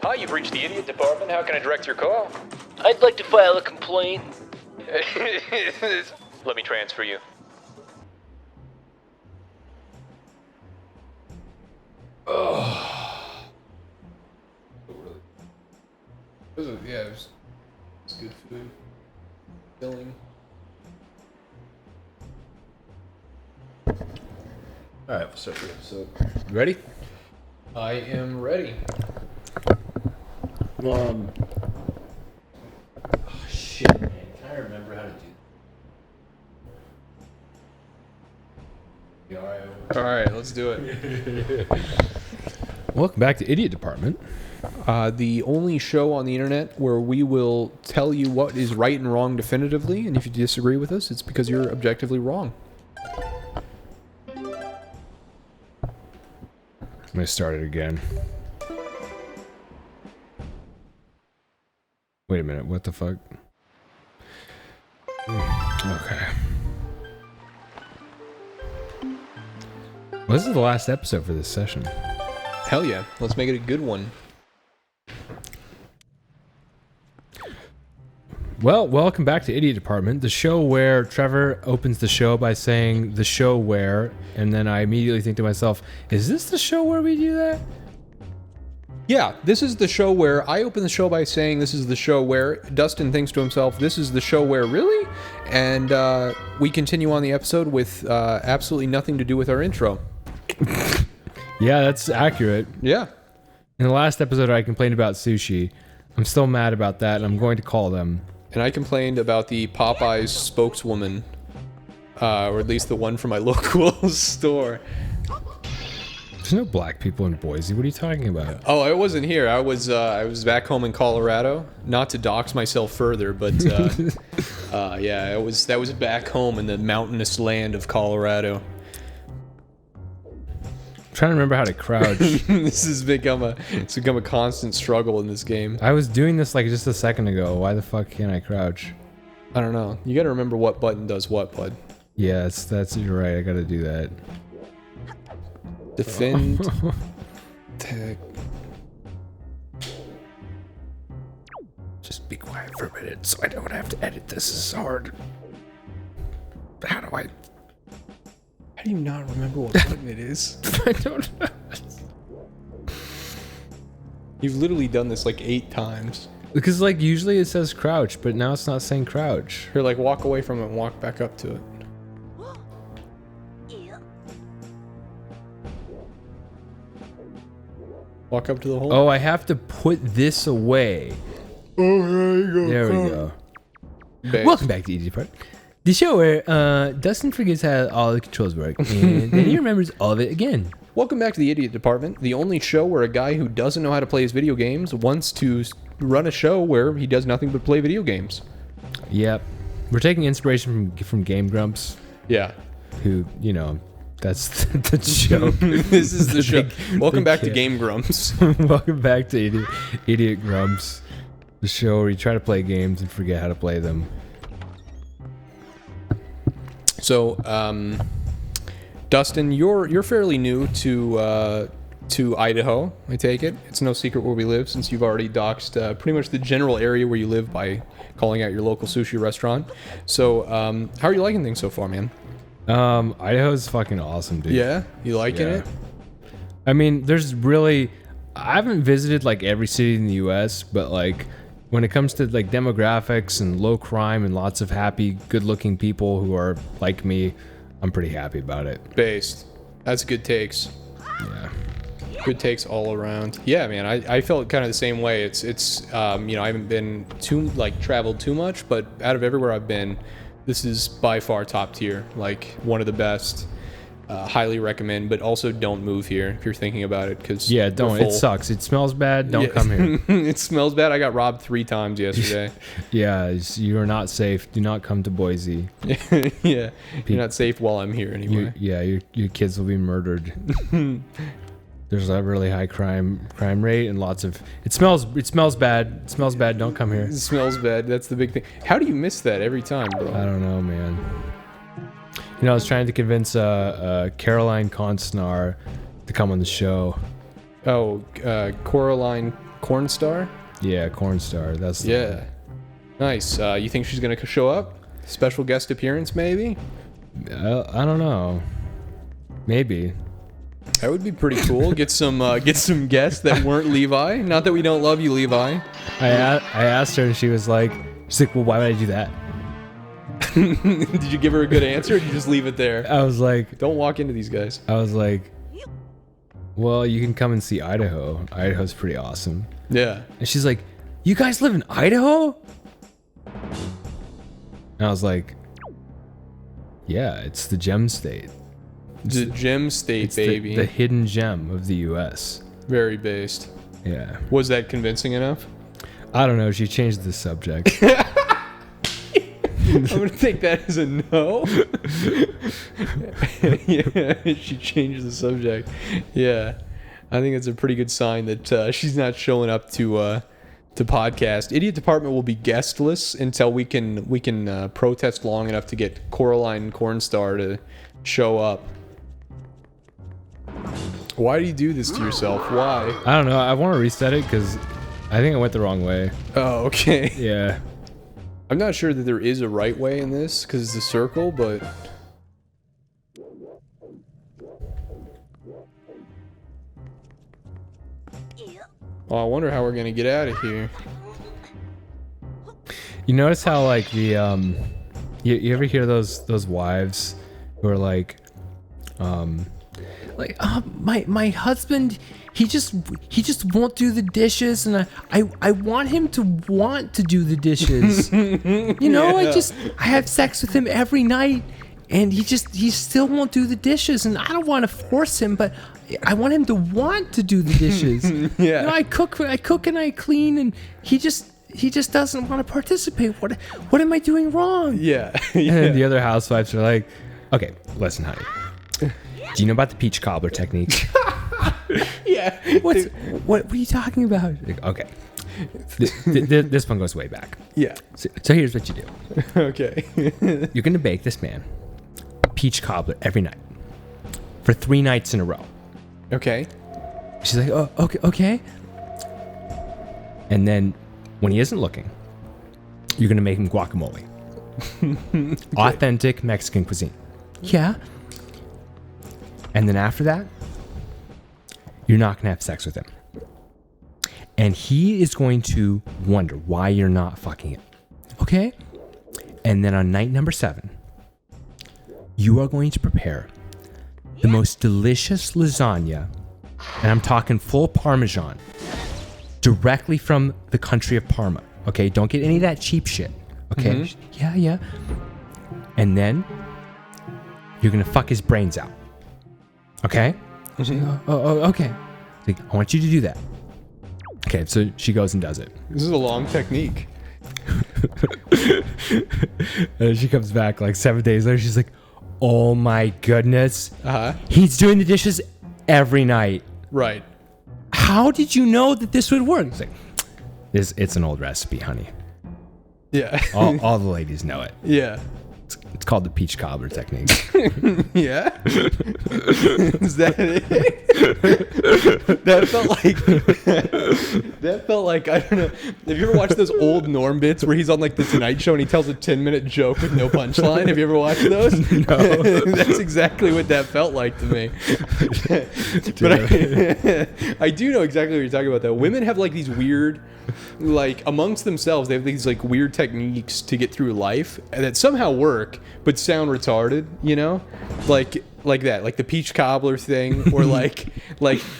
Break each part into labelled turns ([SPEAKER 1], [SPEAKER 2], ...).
[SPEAKER 1] Hi, you've reached the idiot department. How can I direct your call?
[SPEAKER 2] I'd like to file a complaint.
[SPEAKER 1] Let me transfer you.
[SPEAKER 3] It's good food. Filling. Alright, we'll start the episode.
[SPEAKER 4] You ready?
[SPEAKER 3] I am ready.
[SPEAKER 4] Oh shit, man. Can I remember how to do that?
[SPEAKER 3] Alright, let's do it.
[SPEAKER 5] Welcome back to Idiot Department.
[SPEAKER 3] The only show on the internet where we will tell you what is right and wrong definitively, and if you disagree with us, it's because you're objectively wrong.
[SPEAKER 5] I'm gonna start it again. Wait a minute, what the fuck? Okay. Well, this is the last episode for this session.
[SPEAKER 3] Hell yeah, let's make it a good one.
[SPEAKER 5] Well, welcome back to Idiot Department, the show where Trevor opens the show by saying the show where, and then I immediately think to myself, is this the show where we do that?
[SPEAKER 3] Yeah, this is the show where I open the show by saying this is the show where Dustin thinks to himself, this is the show where really? And we continue on the episode with absolutely nothing to do with our intro.
[SPEAKER 5] Yeah, that's accurate.
[SPEAKER 3] Yeah.
[SPEAKER 5] In the last episode, I complained about sushi. I'm still mad about that, and I'm going to call them.
[SPEAKER 3] And I complained about the Popeyes spokeswoman, or at least the one from my local store.
[SPEAKER 5] There's no black people in Boise. What are you talking about?
[SPEAKER 3] Oh, I wasn't here. I was back home in Colorado. Not to dox myself further, but yeah, that was back home in the mountainous land of Colorado.
[SPEAKER 5] I'm trying to remember how to crouch.
[SPEAKER 3] This has become a constant struggle in this game.
[SPEAKER 5] I was doing this like just a second ago. Why the fuck can't I crouch?
[SPEAKER 3] I don't know. You got to remember what button does what, bud.
[SPEAKER 5] Yeah, that's you're right. I gotta do that.
[SPEAKER 3] Defend. Tag.
[SPEAKER 5] Just be quiet for a minute so I don't have to edit this. This is hard. How do I?
[SPEAKER 3] How do you not remember what button it is?
[SPEAKER 5] I don't know.
[SPEAKER 3] You've literally done this like 8 times.
[SPEAKER 5] Because like usually it says crouch, but now it's not saying crouch.
[SPEAKER 3] Here, like walk away from it and walk back up to it. Walk up to the hole.
[SPEAKER 5] Oh, I have to put this away.
[SPEAKER 3] Oh, there you go.
[SPEAKER 5] There we go.
[SPEAKER 3] Base.
[SPEAKER 5] Welcome back to Idiot Department, the show where Dustin forgets how all the controls work, and then he remembers all of it again.
[SPEAKER 3] Welcome back to the Idiot Department, the only show where a guy who doesn't know how to play his video games wants to run a show where he does nothing but play video games.
[SPEAKER 5] Yep. We're taking inspiration from Game Grumps,
[SPEAKER 3] Yeah.
[SPEAKER 5] who, you know, that's the joke.
[SPEAKER 3] This is the show. Welcome back to
[SPEAKER 5] kid.
[SPEAKER 3] Game Grumps.
[SPEAKER 5] Welcome back to Idiot Grumps, the show where you try to play games and forget how to play them.
[SPEAKER 3] So, Dustin, you're fairly new to Idaho, I take it. It's no secret where we live since you've already doxed pretty much the general area where you live by calling out your local sushi restaurant. So, how are you liking things so far, man?
[SPEAKER 5] Idaho's fucking awesome, dude.
[SPEAKER 3] Yeah? You liking
[SPEAKER 5] Yeah.
[SPEAKER 3] it?
[SPEAKER 5] I mean, I haven't visited like every city in the US, but like when it comes to like demographics and low crime and lots of happy, good-looking people who are like me, I'm pretty happy about it.
[SPEAKER 3] Based. That's good takes.
[SPEAKER 5] Yeah.
[SPEAKER 3] Good takes all around. Yeah, man, I felt kind of the same way. It's you know, I haven't been traveled too much, but out of everywhere I've been, this is by far top tier, like one of the best. Highly recommend, but also don't move here if you're thinking about it, because
[SPEAKER 5] Yeah, don't. It sucks. It smells bad. Don't come here.
[SPEAKER 3] It smells bad. I got robbed 3 times yesterday.
[SPEAKER 5] Yeah, you are not safe. Do not come to Boise.
[SPEAKER 3] Yeah, you're not safe while I'm here anyway.
[SPEAKER 5] Your kids will be murdered. There's a really high crime rate and lots of. It smells bad. It smells bad. Don't come here.
[SPEAKER 3] It smells bad. That's the big thing. How do you miss that every time, bro?
[SPEAKER 5] I don't know, man. You know, I was trying to convince Caroline Consnar to come on the show.
[SPEAKER 3] Oh, Coraline Cornstar?
[SPEAKER 5] Yeah, Cornstar. That's the
[SPEAKER 3] Yeah. Nice. You think she's gonna show up? Special guest appearance, maybe?
[SPEAKER 5] I don't know. Maybe.
[SPEAKER 3] That would be pretty cool. Get some guests that weren't Levi. Not that we don't love you, Levi.
[SPEAKER 5] I asked her and she's like, well, why would I do that?
[SPEAKER 3] Did you give her a good answer, or did you just leave it there?
[SPEAKER 5] I was like,
[SPEAKER 3] Don't walk into these guys.
[SPEAKER 5] well, you can come and see Idaho. Idaho's pretty awesome.
[SPEAKER 3] Yeah.
[SPEAKER 5] And she's like, you guys live in Idaho? And I was like, yeah, it's the gem state.
[SPEAKER 3] The gem state,
[SPEAKER 5] It's
[SPEAKER 3] baby.
[SPEAKER 5] the hidden gem of the U.S.
[SPEAKER 3] Very based.
[SPEAKER 5] Yeah.
[SPEAKER 3] Was that convincing enough?
[SPEAKER 5] I don't know. She changed the subject.
[SPEAKER 3] I'm gonna take that as a no. Yeah, she changed the subject. Yeah, I think it's a pretty good sign that she's not showing up to podcast. Idiot Department will be guestless until we can protest long enough to get Coraline Cornstar to show up. Why do you do this to yourself? Why?
[SPEAKER 5] I don't know. I want to reset it because I think I went the wrong way.
[SPEAKER 3] Oh, okay.
[SPEAKER 5] Yeah.
[SPEAKER 3] I'm not sure that there is a right way in this because it's a circle, but... Oh, I wonder how we're gonna get out of here.
[SPEAKER 5] You notice how like the you ever hear those wives who are like my husband he just won't do the dishes and I want him to want to do the dishes. You know,
[SPEAKER 3] Yeah.
[SPEAKER 5] I have sex with him every night and he still won't do the dishes and I don't want to force him, but I want him to want to do the dishes.
[SPEAKER 3] Yeah.
[SPEAKER 5] You know, I cook and I clean and he just doesn't want to participate. What am I doing wrong?
[SPEAKER 3] Yeah.
[SPEAKER 5] And then the other housewives are like, okay, listen, honey. Do you know about the peach cobbler technique?
[SPEAKER 3] Yeah.
[SPEAKER 5] What are you talking about? Like, okay. This one goes way back.
[SPEAKER 3] Yeah.
[SPEAKER 5] So here's what you do.
[SPEAKER 3] Okay.
[SPEAKER 5] You're going to bake this man a peach cobbler every night for 3 nights in a row.
[SPEAKER 3] Okay.
[SPEAKER 5] She's like, oh, okay. And then when he isn't looking, you're going to make him guacamole. Authentic Mexican cuisine. Yeah. And then after that, you're not going to have sex with him. And he is going to wonder why you're not fucking him. Okay? And then on night number 7, you are going to prepare the most delicious lasagna, and I'm talking full Parmesan, directly from the country of Parma. Okay? Don't get any of that cheap shit. Okay? Mm-hmm. Yeah. And then you're going to fuck his brains out. Okay?
[SPEAKER 3] Mm-hmm.
[SPEAKER 5] Okay. Like, I want you to do that. Okay, so she goes and does it.
[SPEAKER 3] This is a long technique.
[SPEAKER 5] And she comes back like 7 days later. She's like, oh my goodness.
[SPEAKER 3] Uh-huh.
[SPEAKER 5] He's doing the dishes every night.
[SPEAKER 3] Right.
[SPEAKER 5] How did you know that this would work? It's like, it's an old recipe, honey.
[SPEAKER 3] Yeah.
[SPEAKER 5] All the ladies know it.
[SPEAKER 3] Yeah.
[SPEAKER 5] It's called the peach cobbler technique.
[SPEAKER 3] Yeah. Is that it? That felt like I don't know. Have you ever watched those old Norm bits where he's on like the Tonight Show and he tells a 10-minute joke with no punchline? Have you ever watched those?
[SPEAKER 5] No.
[SPEAKER 3] That's exactly what that felt like to me. But I do know exactly what you're talking about though. Women have like these weird, like amongst themselves, they have these like weird techniques to get through life that somehow work but sound retarded, you know, like that, like the peach cobbler thing, or like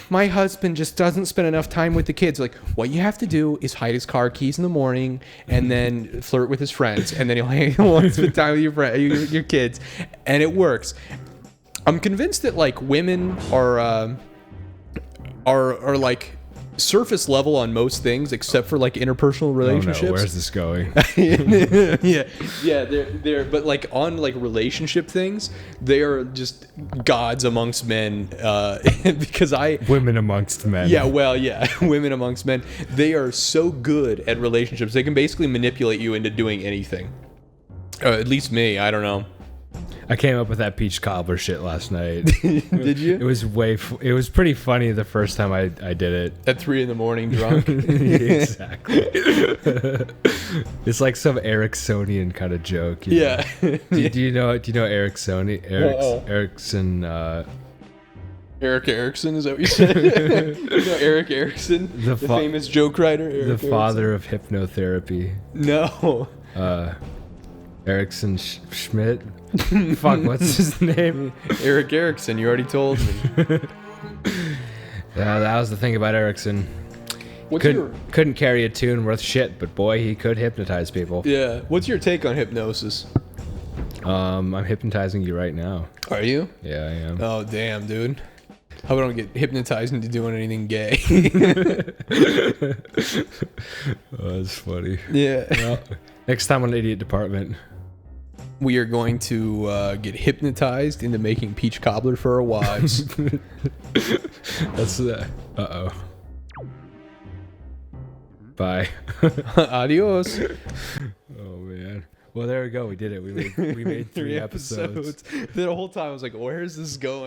[SPEAKER 3] my husband just doesn't spend enough time with the kids. Like, what you have to do is hide his car keys in the morning and then flirt with his friends, and then he'll spend time with your kids, and it works. I'm convinced that like women are like surface level on most things except for like interpersonal relationships.
[SPEAKER 5] Oh no, where's this going?
[SPEAKER 3] yeah, they're but like on like relationship things, they are just gods amongst men, because
[SPEAKER 5] Women amongst men.
[SPEAKER 3] yeah, women amongst men, they are so good at relationships. They can basically manipulate you into doing anything. At least me, I don't know.
[SPEAKER 5] I came up with that peach cobbler shit last night.
[SPEAKER 3] Did you?
[SPEAKER 5] It was it was pretty funny the first time I did it.
[SPEAKER 3] At 3 a.m. drunk.
[SPEAKER 5] Exactly. It's like some Ericksonian kind of joke. You know?
[SPEAKER 3] Yeah.
[SPEAKER 5] Do you know Erickson? Erickson.
[SPEAKER 3] Eric Erickson, is that what you said? You know Eric Erickson, the famous joke writer. Eric
[SPEAKER 5] the father of hypnotherapy.
[SPEAKER 3] No.
[SPEAKER 5] Erickson Schmidt. Fuck, what's his name?
[SPEAKER 3] Eric Erickson. You already told me.
[SPEAKER 5] Yeah, that was the thing about Erickson. Couldn't carry a tune worth shit, but boy, he could hypnotize people.
[SPEAKER 3] Yeah. What's your take on hypnosis?
[SPEAKER 5] I'm hypnotizing you right now.
[SPEAKER 3] Are you?
[SPEAKER 5] Yeah, I am.
[SPEAKER 3] Oh, damn, dude. Hope I don't get hypnotized into doing anything gay.
[SPEAKER 5] Oh, that's funny.
[SPEAKER 3] Yeah.
[SPEAKER 5] Well, next time on Idiot Department,
[SPEAKER 3] we are going to get hypnotized into making peach cobbler for our wives.
[SPEAKER 5] That's uh-oh. Bye.
[SPEAKER 3] Adios.
[SPEAKER 5] Oh man. Well, there we go. We did it. We made 3 episodes.
[SPEAKER 3] The whole time I was like, where is this going?